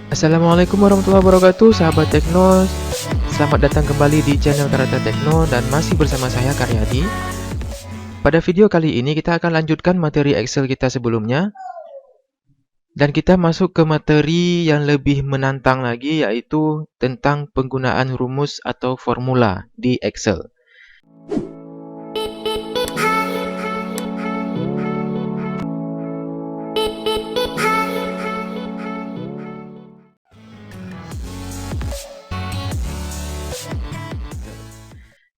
Assalamualaikum warahmatullahi wabarakatuh, sahabat Tekno. Selamat datang kembali di channel Karata Tekno dan masih bersama saya Karyadi. Pada video kali ini kita akan lanjutkan materi Excel kita sebelumnya dan kita masuk ke materi yang lebih menantang lagi, yaitu tentang penggunaan rumus atau formula di Excel.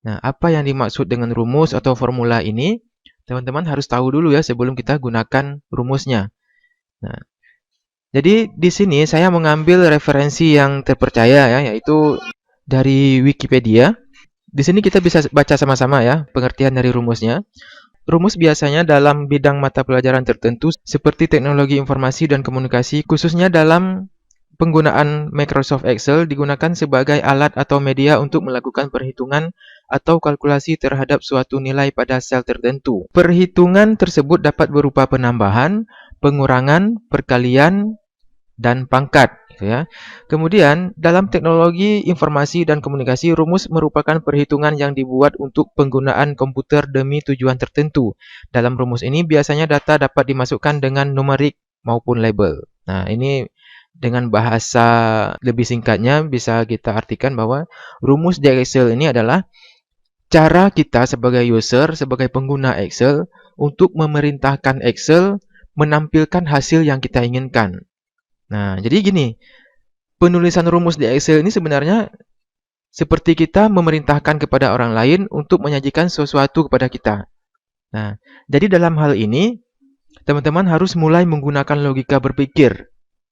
Nah, apa yang dimaksud dengan rumus atau formula ini? Teman-teman harus tahu dulu ya sebelum kita gunakan rumusnya. Nah, jadi di sini saya mengambil referensi yang terpercaya ya, yaitu dari Wikipedia. Di sini kita bisa baca sama-sama ya pengertian dari rumusnya. Rumus biasanya dalam bidang mata pelajaran tertentu seperti teknologi informasi dan komunikasi, khususnya dalam penggunaan Microsoft Excel digunakan sebagai alat atau media untuk melakukan perhitungan atau kalkulasi terhadap suatu nilai pada sel tertentu. Perhitungan tersebut dapat berupa penambahan, pengurangan, perkalian, dan pangkat. Ya. Kemudian, dalam teknologi informasi dan komunikasi, rumus merupakan perhitungan yang dibuat untuk penggunaan komputer demi tujuan tertentu. Dalam rumus ini, biasanya data dapat dimasukkan dengan numerik maupun label. Nah, ini dengan bahasa lebih singkatnya bisa kita artikan bahwa rumus di Excel ini adalah cara kita sebagai user, sebagai pengguna Excel untuk memerintahkan Excel menampilkan hasil yang kita inginkan. Nah, jadi gini, penulisan rumus di Excel ini sebenarnya seperti kita memerintahkan kepada orang lain untuk menyajikan sesuatu kepada kita. Nah, jadi dalam hal ini, teman-teman harus mulai menggunakan logika berpikir.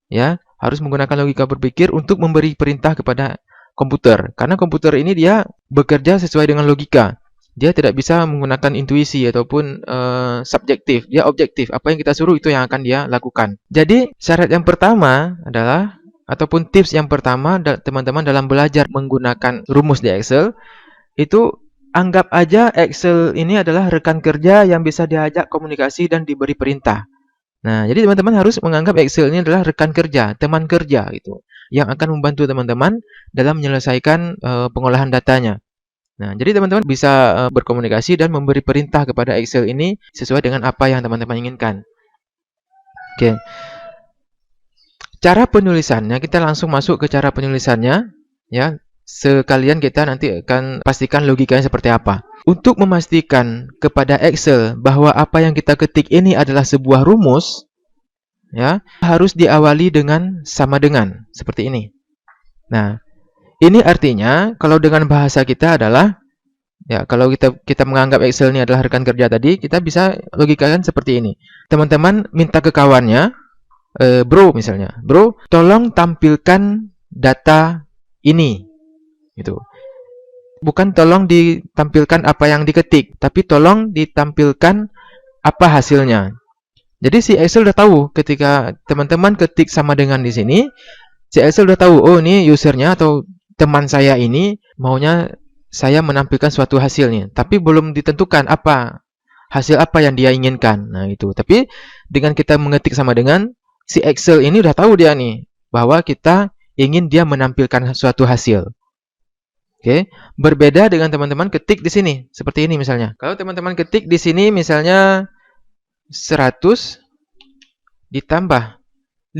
Ya, harus menggunakan logika berpikir untuk memberi perintah kepada komputer. Karena komputer ini dia bekerja sesuai dengan logika. Dia tidak bisa menggunakan intuisi ataupun subjektif. Dia objektif. Apa yang kita suruh itu yang akan dia lakukan. Jadi, syarat yang pertama adalah ataupun tips yang pertama teman-teman dalam belajar menggunakan rumus di Excel itu anggap aja Excel ini adalah rekan kerja yang bisa diajak komunikasi dan diberi perintah. Nah, jadi teman-teman harus menganggap Excel ini adalah rekan kerja, teman kerja gitu, yang akan membantu teman-teman dalam menyelesaikan pengolahan datanya. Nah, jadi teman-teman bisa berkomunikasi dan memberi perintah kepada Excel ini sesuai dengan apa yang teman-teman inginkan. Oke. Cara penulisannya, kita langsung masuk ke cara penulisannya, ya. Sekalian kita nanti akan pastikan logikanya seperti apa. Untuk memastikan kepada Excel bahwa apa yang kita ketik ini adalah sebuah rumus, ya, harus diawali dengan sama dengan, seperti ini. Nah, ini artinya kalau dengan bahasa kita adalah, ya, kalau kita menganggap Excel ini adalah rekan kerja tadi, kita bisa logikakan seperti ini. Teman-teman minta ke kawannya, bro misalnya, bro, tolong tampilkan data ini, gitu. Bukan tolong ditampilkan apa yang diketik, tapi tolong ditampilkan apa hasilnya. Jadi si Excel udah tahu ketika teman-teman ketik sama dengan di sini, si Excel udah tahu, oh ini usernya atau teman saya ini maunya saya menampilkan suatu hasilnya, tapi belum ditentukan apa hasil apa yang dia inginkan. Nah itu. Tapi dengan kita mengetik sama dengan, si Excel ini udah tahu dia nih bahwa kita ingin dia menampilkan suatu hasil. Oke, berbeda dengan teman-teman ketik di sini, seperti ini misalnya. Kalau teman-teman ketik di sini misalnya 100 ditambah 50,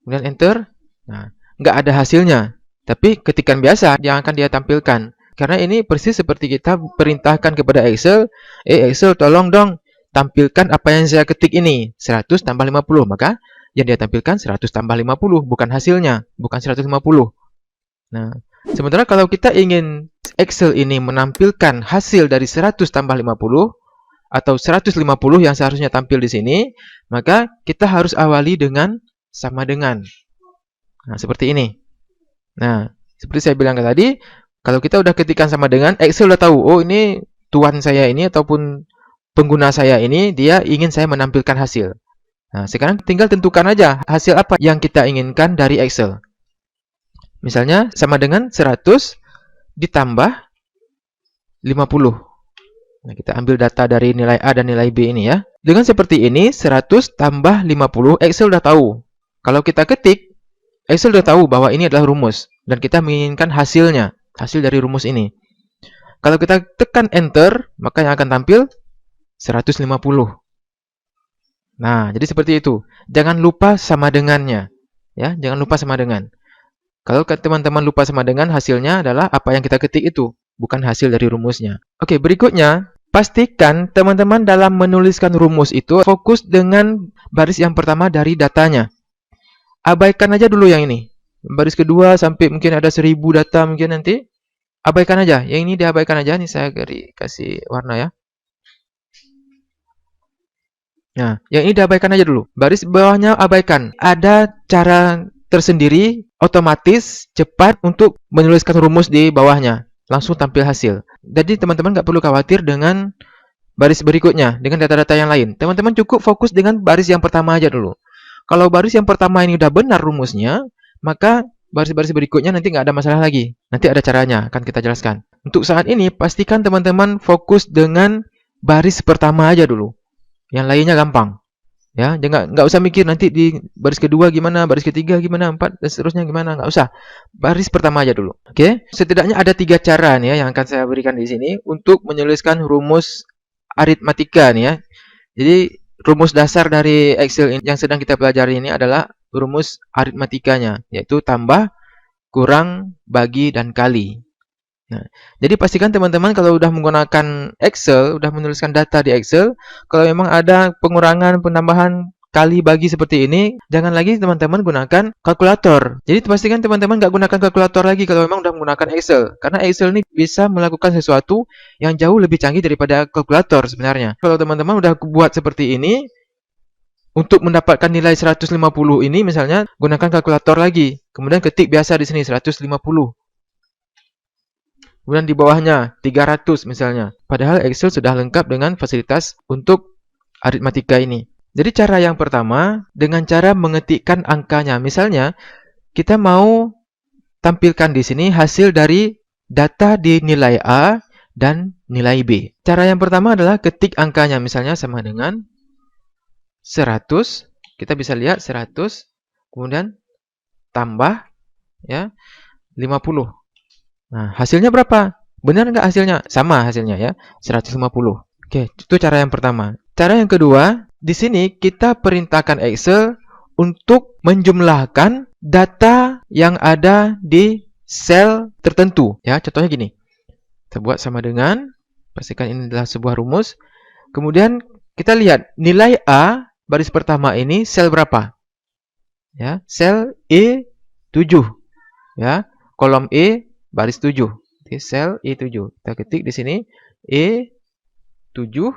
kemudian enter. Nah, nggak ada hasilnya. Tapi ketikan biasa yang akan dia tampilkan. Karena ini persis seperti kita perintahkan kepada Excel, Excel tolong dong tampilkan apa yang saya ketik ini, 100 tambah 50. Maka yang dia tampilkan 100 tambah 50, bukan hasilnya, bukan 150. Nah, sementara kalau kita ingin Excel ini menampilkan hasil dari 100 tambah 50 atau 150 yang seharusnya tampil di sini, maka kita harus awali dengan sama dengan. Nah, seperti ini. Nah, seperti saya bilang tadi, kalau kita udah ketikkan sama dengan, Excel udah tahu, oh ini tuan saya ini ataupun pengguna saya ini, dia ingin saya menampilkan hasil. Nah, sekarang tinggal tentukan aja hasil apa yang kita inginkan dari Excel. Misalnya sama dengan 100 ditambah 50. Nah, kita ambil data dari nilai A dan nilai B ini ya. Dengan seperti ini, 100 tambah 50, Excel udah tahu Kalau kita ketik, Excel sudah tahu bahwa ini adalah rumus dan kita menginginkan hasilnya, hasil dari rumus ini. Kalau kita tekan enter, maka yang akan tampil 150. Nah, jadi seperti itu. Jangan lupa sama dengannya. Ya, jangan lupa sama dengan. Kalau teman-teman lupa sama dengan, hasilnya adalah apa yang kita ketik itu, bukan hasil dari rumusnya. Oke, berikutnya, pastikan teman-teman dalam menuliskan rumus itu fokus dengan baris yang pertama dari datanya. Abaikan aja dulu yang ini. Baris kedua sampai mungkin ada 1000 data mungkin nanti. Abaikan aja. Yang ini diabaikan aja. Ini saya kasih warna ya. Nah, yang ini diabaikan aja dulu. Baris bawahnya abaikan. Ada cara tersendiri, otomatis, cepat untuk menuliskan rumus di bawahnya. Langsung tampil hasil. Jadi teman-teman nggak perlu khawatir dengan baris berikutnya, dengan data-data yang lain. Teman-teman cukup fokus dengan baris yang pertama aja dulu. Kalau baris yang pertama ini udah benar rumusnya, maka baris-baris berikutnya nanti nggak ada masalah lagi. Nanti ada caranya, akan kita jelaskan. Untuk saat ini, pastikan teman-teman fokus dengan baris pertama aja dulu. Yang lainnya gampang. Ya, jangan nggak usah mikir nanti di baris kedua gimana, baris ketiga gimana, 4 dan seterusnya gimana, nggak usah. Baris pertama aja dulu. Oke? Setidaknya ada 3 cara nih ya yang akan saya berikan di sini untuk menuliskan rumus aritmatika nih ya. Jadi rumus dasar dari Excel yang sedang kita pelajari ini adalah rumus aritmatikanya, yaitu tambah, kurang, bagi, dan kali. Nah, jadi pastikan teman-teman kalau udah menggunakan Excel, udah menuliskan data di Excel, kalau memang ada pengurangan, penambahan, kali, bagi seperti ini, jangan lagi teman-teman gunakan kalkulator. Jadi pastikan teman-teman nggak gunakan kalkulator lagi kalau memang udah menggunakan Excel. Karena Excel ini bisa melakukan sesuatu yang jauh lebih canggih daripada kalkulator sebenarnya. Kalau teman-teman udah buat seperti ini, untuk mendapatkan nilai 150 ini misalnya, gunakan kalkulator lagi. Kemudian ketik biasa di sini 150. Kemudian di bawahnya 300 misalnya. Padahal Excel sudah lengkap dengan fasilitas untuk aritmatika ini. Jadi cara yang pertama, dengan cara mengetikkan angkanya. Misalnya, kita mau tampilkan di sini hasil dari data di nilai A dan nilai B. Cara yang pertama adalah ketik angkanya. Misalnya sama dengan 100. Kita bisa lihat 100. Kemudian tambah ya 50. Nah, hasilnya berapa? Benar nggak hasilnya? Sama hasilnya ya, 150. Oke, itu cara yang pertama. Cara yang kedua, di sini kita perintahkan Excel untuk menjumlahkan data yang ada di sel tertentu. Ya, contohnya gini. Kita buat sama dengan, pastikan ini adalah sebuah rumus. Kemudian kita lihat nilai A baris pertama ini sel berapa? Ya, sel E7. Ya, kolom E baris 7. Di sel E7. Kita ketik di sini E7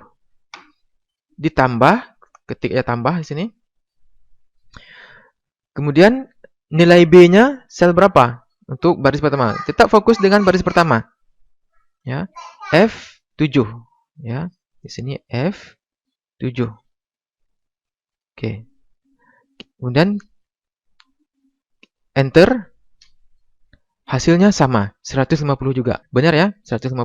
ditambah, ketik ya tambah di sini. Kemudian nilai B-nya sel berapa? Untuk baris pertama. Tetap fokus dengan baris pertama. Ya, F7. Ya, di sini F7. Oke. Kemudian enter. Hasilnya sama, 150 juga. Benar ya? 150.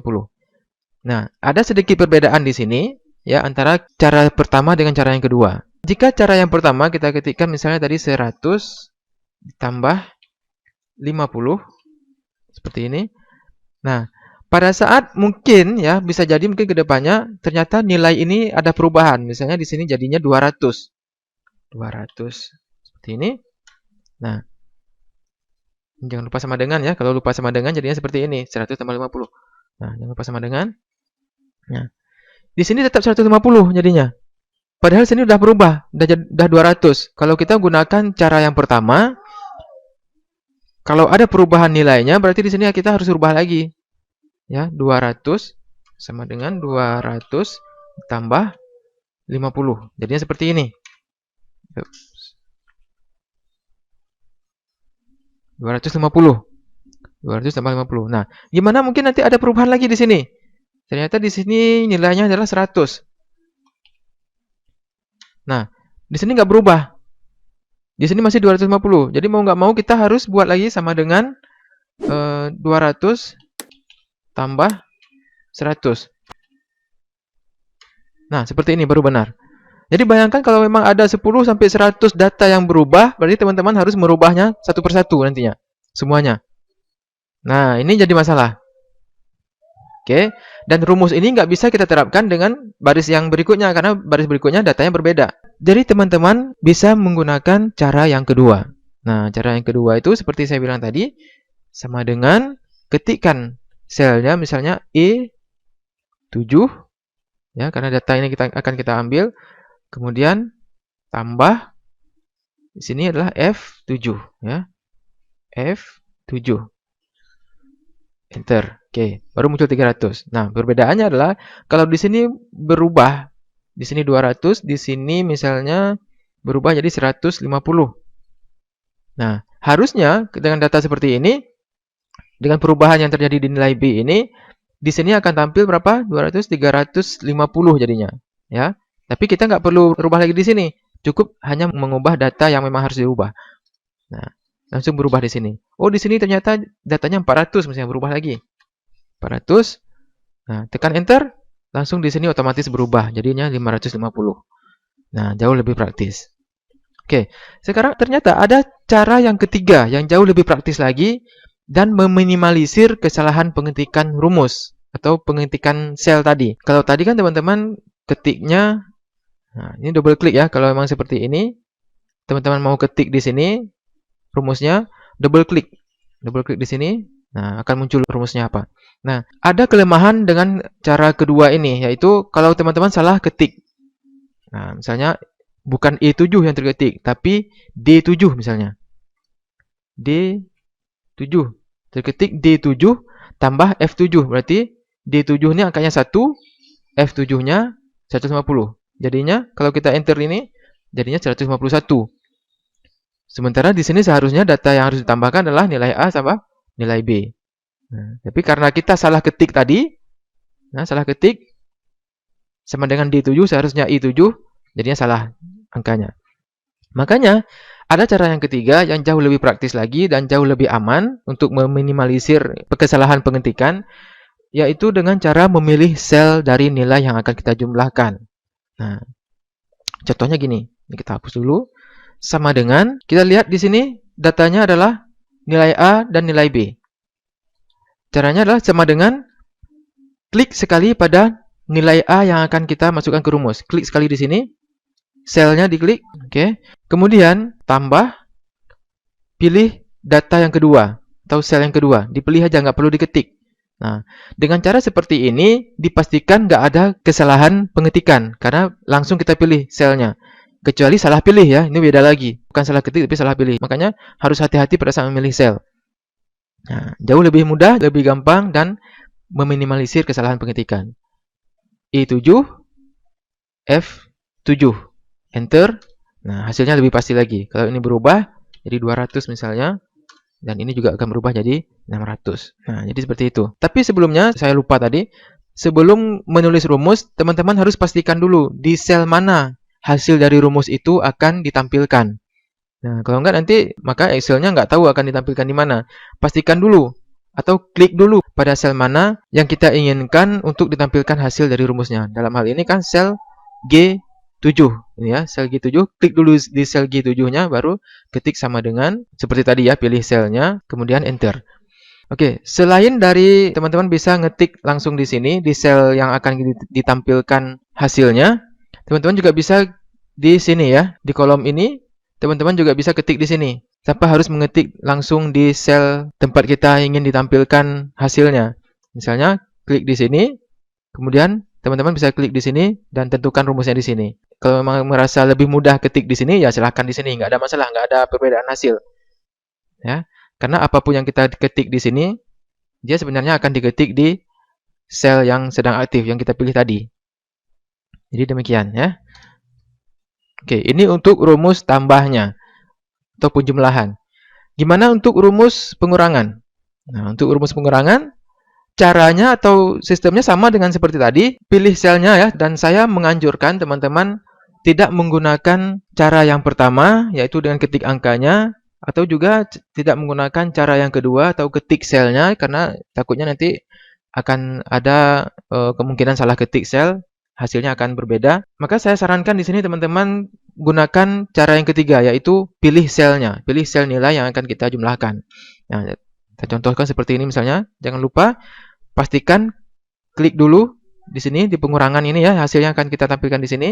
Nah, ada sedikit perbedaan di sini ya antara cara pertama dengan cara yang kedua. Jika cara yang pertama kita ketikkan misalnya tadi 100 ditambah 50 seperti ini. Nah, pada saat mungkin ya bisa jadi mungkin ke depannya ternyata nilai ini ada perubahan. Misalnya di sini jadinya 200. 200 seperti ini. Nah, jangan lupa sama dengan ya. Kalau lupa sama dengan jadinya seperti ini, 100 tambah 50. Nah, jangan lupa sama dengan. Nah, di sini tetap 150 jadinya. Padahal sini udah berubah, udah 200. Kalau kita gunakan cara yang pertama, kalau ada perubahan nilainya, berarti di sini kita harus rubah lagi. Ya, 200 sama dengan 200 tambah 50. Jadinya seperti ini. 250. 200 tambah 50. Nah, gimana mungkin nanti ada perubahan lagi di sini? Ternyata di sini nilainya adalah 100. Nah, di sini nggak berubah. Di sini masih 250. Jadi mau nggak mau kita harus buat lagi sama dengan 200 tambah 100. Nah, seperti ini baru benar. Jadi bayangkan kalau memang ada 10 sampai 100 data yang berubah, berarti teman-teman harus merubahnya satu persatu nantinya, semuanya. Nah, ini jadi masalah. Oke, dan rumus ini nggak bisa kita terapkan dengan baris yang berikutnya, karena baris berikutnya datanya berbeda. Jadi teman-teman bisa menggunakan cara yang kedua. Nah, cara yang kedua itu seperti saya bilang tadi, sama dengan ketikkan selnya misalnya E7, ya, karena data ini akan kita ambil, kemudian tambah di sini adalah F7, ya. F7. Enter. Oke, baru muncul 300. Nah, perbedaannya adalah kalau di sini berubah, di sini 200, di sini misalnya berubah jadi 150. Nah, harusnya dengan data seperti ini, dengan perubahan yang terjadi di nilai B ini, di sini akan tampil berapa? 200, 350 jadinya, ya. Tapi kita nggak perlu rubah lagi di sini. Cukup hanya mengubah data yang memang harus dirubah. Nah, langsung berubah di sini. Oh, di sini ternyata datanya 400, misalnya berubah lagi. 400. Nah, tekan enter, langsung di sini otomatis berubah. Jadinya 550. Nah, jauh lebih praktis. Oke, sekarang ternyata ada cara yang ketiga yang jauh lebih praktis lagi dan meminimalisir kesalahan pengetikan rumus atau pengetikan sel tadi. Kalau tadi kan teman-teman ketiknya, nah ini double klik ya. Kalau memang seperti ini, teman-teman mau ketik di sini rumusnya, double klik di sini, nah akan muncul rumusnya apa. Nah, ada kelemahan dengan cara kedua ini, yaitu kalau teman-teman salah ketik. Nah, misalnya bukan E7 yang terketik, tapi D7 misalnya. D7. Terketik D7 tambah F7. Berarti D7 ini angkanya 1, F7-nya 150. Jadinya kalau kita enter ini, jadinya 151. Sementara di sini seharusnya data yang harus ditambahkan adalah nilai A sama nilai B. Nah, tapi karena kita salah ketik tadi, nah salah ketik sama dengan D7 seharusnya I7, jadinya salah angkanya. Makanya ada cara yang ketiga yang jauh lebih praktis lagi dan jauh lebih aman untuk meminimalisir kesalahan pengetikan, yaitu dengan cara memilih sel dari nilai yang akan kita jumlahkan. Nah, contohnya gini, ini kita hapus dulu. Sama dengan, kita lihat di sini datanya adalah nilai A dan nilai B. Caranya adalah sama dengan klik sekali pada nilai A yang akan kita masukkan ke rumus. Klik sekali di sini, selnya diklik, oke. Kemudian tambah, pilih data yang kedua atau sel yang kedua, dipilih aja, nggak perlu diketik. Nah, dengan cara seperti ini dipastikan nggak ada kesalahan pengetikan karena langsung kita pilih selnya. Kecuali salah pilih ya, ini beda lagi. Bukan salah ketik tapi salah pilih. Makanya harus hati-hati pada saat memilih sel. Nah, jauh lebih mudah, lebih gampang dan meminimalisir kesalahan pengetikan. E7, F7, enter. Nah, hasilnya lebih pasti lagi. Kalau ini berubah jadi 200 misalnya, dan ini juga akan berubah jadi 600. Nah, jadi seperti itu. Tapi sebelumnya, saya lupa tadi, sebelum menulis rumus, teman-teman harus pastikan dulu di sel mana hasil dari rumus itu akan ditampilkan. Nah, kalau enggak nanti, maka Excel-nya nggak tahu akan ditampilkan di mana. Pastikan dulu, atau klik dulu pada sel mana yang kita inginkan untuk ditampilkan hasil dari rumusnya. Dalam hal ini kan sel G7. Ini ya, sel G7. Klik dulu di sel G7-nya, baru ketik sama dengan, seperti tadi ya, pilih selnya, kemudian enter. Oke, selain dari teman-teman bisa ngetik langsung di sini, di sel yang akan ditampilkan hasilnya, teman-teman juga bisa di sini ya, di kolom ini, teman-teman juga bisa ketik di sini. Tanpa harus mengetik langsung di sel tempat kita ingin ditampilkan hasilnya. Misalnya, klik di sini, kemudian teman-teman bisa klik di sini dan tentukan rumusnya di sini. Kalau memang merasa lebih mudah ketik di sini, ya silahkan di sini, nggak ada masalah, nggak ada perbedaan hasil. Ya, karena apapun yang kita ketik di sini, dia sebenarnya akan diketik di sel yang sedang aktif, yang kita pilih tadi. Jadi demikian ya. Oke, ini untuk rumus tambahnya atau penjumlahan. Gimana untuk rumus pengurangan? Nah, untuk rumus pengurangan, caranya atau sistemnya sama dengan seperti tadi. Pilih selnya ya, dan saya menganjurkan teman-teman tidak menggunakan cara yang pertama, yaitu dengan ketik angkanya, atau juga tidak menggunakan cara yang kedua atau ketik selnya, karena takutnya nanti akan ada kemungkinan salah ketik sel. hasilnya akan berbeda. Maka saya sarankan di sini teman-teman gunakan cara yang ketiga, yaitu pilih selnya, pilih sel nilai yang akan kita jumlahkan. Nah, kita contohkan seperti ini misalnya. Jangan lupa pastikan klik dulu di sini di pengurangan ini ya, hasilnya akan kita tampilkan di sini.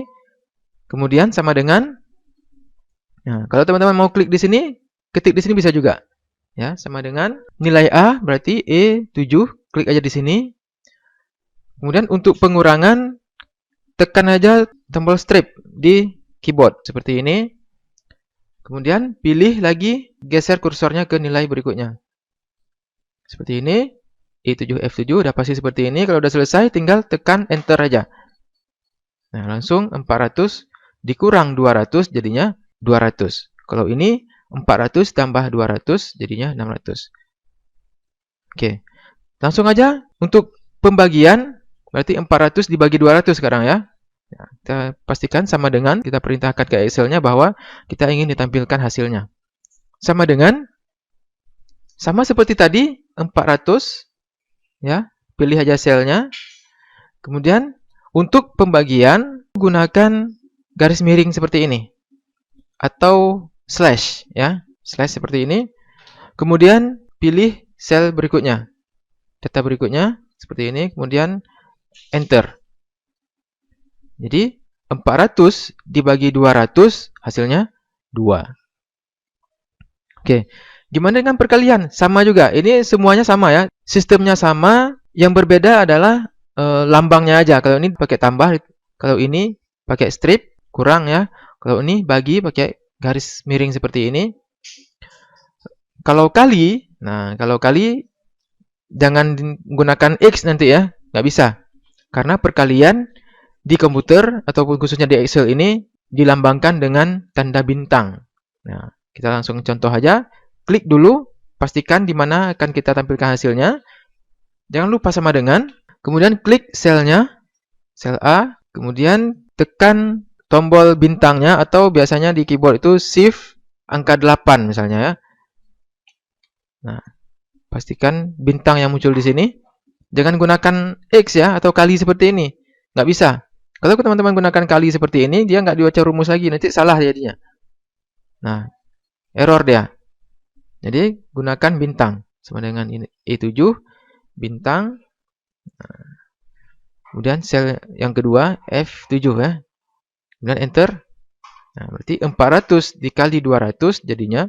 Kemudian sama dengan, nah kalau teman-teman mau klik di sini, ketik di sini bisa juga. Ya, sama dengan nilai A berarti E7, klik aja di sini. Kemudian untuk pengurangan, tekan aja tombol strip di keyboard seperti ini. Kemudian pilih lagi, geser kursornya ke nilai berikutnya. Seperti ini, E7, F7 udah pasti seperti ini. Kalau udah selesai, tinggal tekan enter aja. Nah, langsung 400 dikurang 200 jadinya 200. Kalau ini 400 tambah 200 jadinya 600. Oke, langsung aja untuk pembagian, berarti 400 dibagi 200 sekarang ya. Nah, kita pastikan sama dengan, kita perintahkan ke Excel-nya bahwa kita ingin ditampilkan hasilnya. Sama dengan, sama seperti tadi, 400, ya, pilih aja selnya. Kemudian, untuk pembagian, gunakan garis miring seperti ini. Atau slash, ya, slash seperti ini. Kemudian, pilih sel berikutnya. Data berikutnya, seperti ini. Kemudian, enter. Jadi 400 dibagi 200 hasilnya 2. Oke, gimana dengan perkalian? Sama juga, ini semuanya sama ya. Sistemnya sama, yang berbeda adalah lambangnya aja. Kalau ini pakai tambah, kalau ini pakai strip, kurang ya. Kalau ini bagi pakai garis miring seperti ini. Kalau kali, nah kalau kali jangan gunakan X nanti ya, nggak bisa. Karena perkalian di komputer ataupun khususnya di Excel ini dilambangkan dengan tanda bintang. Nah, kita langsung contoh aja. Klik dulu, pastikan di mana akan kita tampilkan hasilnya. Jangan lupa sama dengan. Kemudian klik selnya, sel A. Kemudian tekan tombol bintangnya atau biasanya di keyboard itu Shift angka 8 misalnya ya. Nah, pastikan bintang yang muncul di sini. Jangan gunakan X ya atau kali seperti ini. Nggak bisa. Kalau teman-teman gunakan kali seperti ini, dia nggak dibaca rumus lagi, nanti salah jadinya. Nah, error dia. Jadi, gunakan bintang. Sama dengan ini, E7, bintang. Nah, kemudian sel yang kedua, F7 ya. Kemudian enter. Nah, berarti 400 dikali 200 jadinya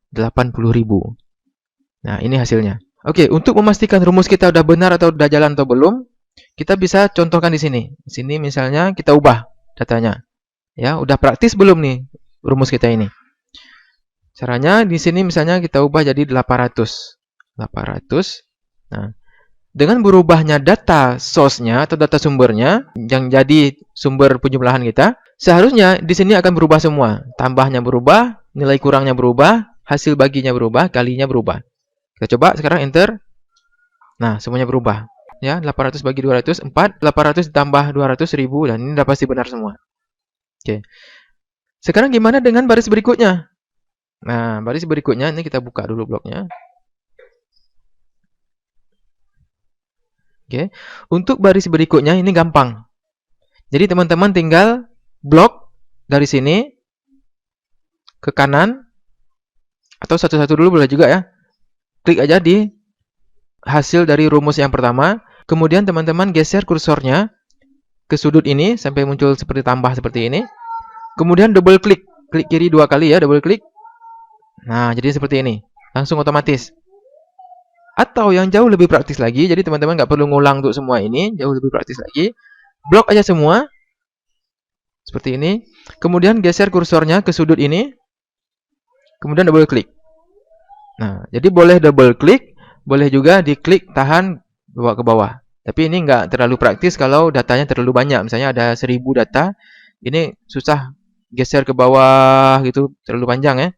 80.000. Nah, ini hasilnya. Oke, untuk memastikan rumus kita udah benar atau udah jalan atau belum, kita bisa contohkan di sini. Di sini misalnya kita ubah datanya. Ya, udah praktis belum nih rumus kita ini? Caranya di sini misalnya kita ubah jadi 800. 800. Nah, dengan berubahnya data source-nya atau data sumbernya yang jadi sumber penjumlahan kita, seharusnya di sini akan berubah semua. Tambahnya berubah, nilai kurangnya berubah, hasil baginya berubah, kalinya berubah. Kita coba sekarang enter. Nah, semuanya berubah. Ya, 800 bagi 200, 4. 800 ditambah 200, 1000. Dan ini udah pasti benar semua. Oke. Sekarang gimana dengan baris berikutnya? Nah, baris berikutnya, ini kita buka dulu bloknya. Oke. Untuk baris berikutnya, ini gampang. Jadi, teman-teman tinggal blok dari sini ke kanan. Atau satu-satu dulu boleh juga ya. Klik aja di hasil dari rumus yang pertama. Kemudian teman-teman geser kursornya ke sudut ini sampai muncul seperti tambah seperti ini. Kemudian double klik, klik kiri 2 kali ya, double klik. Nah, jadi seperti ini, langsung otomatis. Atau yang jauh lebih praktis lagi, jadi teman-teman nggak perlu ngulang untuk semua ini, jauh lebih praktis lagi. Blok aja semua, seperti ini. Kemudian geser kursornya ke sudut ini. Kemudian double klik. Nah, jadi boleh double klik, boleh juga diklik tahan bawa ke bawah. Tapi ini nggak terlalu praktis kalau datanya terlalu banyak. Misalnya ada 1000 data, ini susah geser ke bawah gitu, terlalu panjang ya.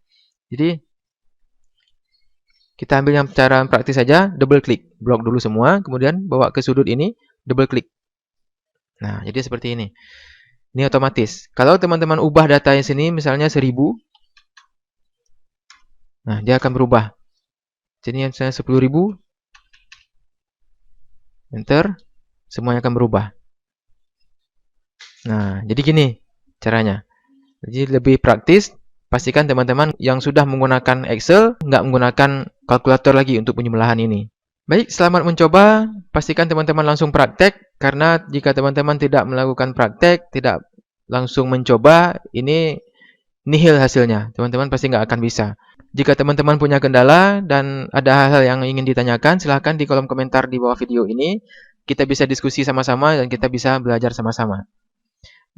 Jadi kita ambil yang cara praktis saja, double klik. Blok dulu semua, kemudian bawa ke sudut ini, double klik. Nah, jadi seperti ini. Ini otomatis. Kalau teman-teman ubah datanya sini, misalnya 1000, nah dia akan berubah. Jadi misalnya 10.000, enter, semuanya akan berubah. Nah, jadi gini caranya. Jadi lebih praktis, pastikan teman-teman yang sudah menggunakan Excel nggak menggunakan kalkulator lagi untuk penjumlahan ini. Baik, selamat mencoba. Pastikan teman-teman langsung praktek, karena jika teman-teman tidak melakukan praktek, tidak langsung mencoba, ini nihil hasilnya. Teman-teman pasti nggak akan bisa. Jika teman-teman punya kendala dan ada hal-hal yang ingin ditanyakan, silahkan di kolom komentar di bawah video ini. Kita bisa diskusi sama-sama dan kita bisa belajar sama-sama.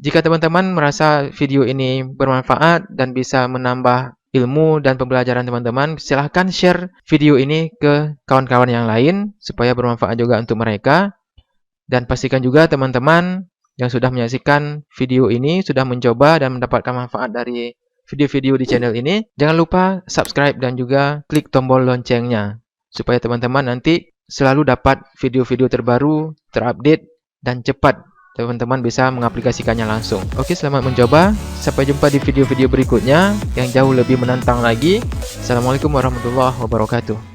Jika teman-teman merasa video ini bermanfaat dan bisa menambah ilmu dan pembelajaran teman-teman, silahkan share video ini ke kawan-kawan yang lain supaya bermanfaat juga untuk mereka. Dan pastikan juga teman-teman yang sudah menyaksikan video ini sudah mencoba dan mendapatkan manfaat dari video-video di channel ini. Jangan lupa subscribe dan juga klik tombol loncengnya supaya teman-teman nanti selalu dapat video-video terbaru, terupdate, dan cepat teman-teman bisa mengaplikasikannya langsung. Oke, selamat mencoba. Sampai jumpa di video-video berikutnya yang jauh lebih menantang lagi. Assalamualaikum warahmatullahi wabarakatuh.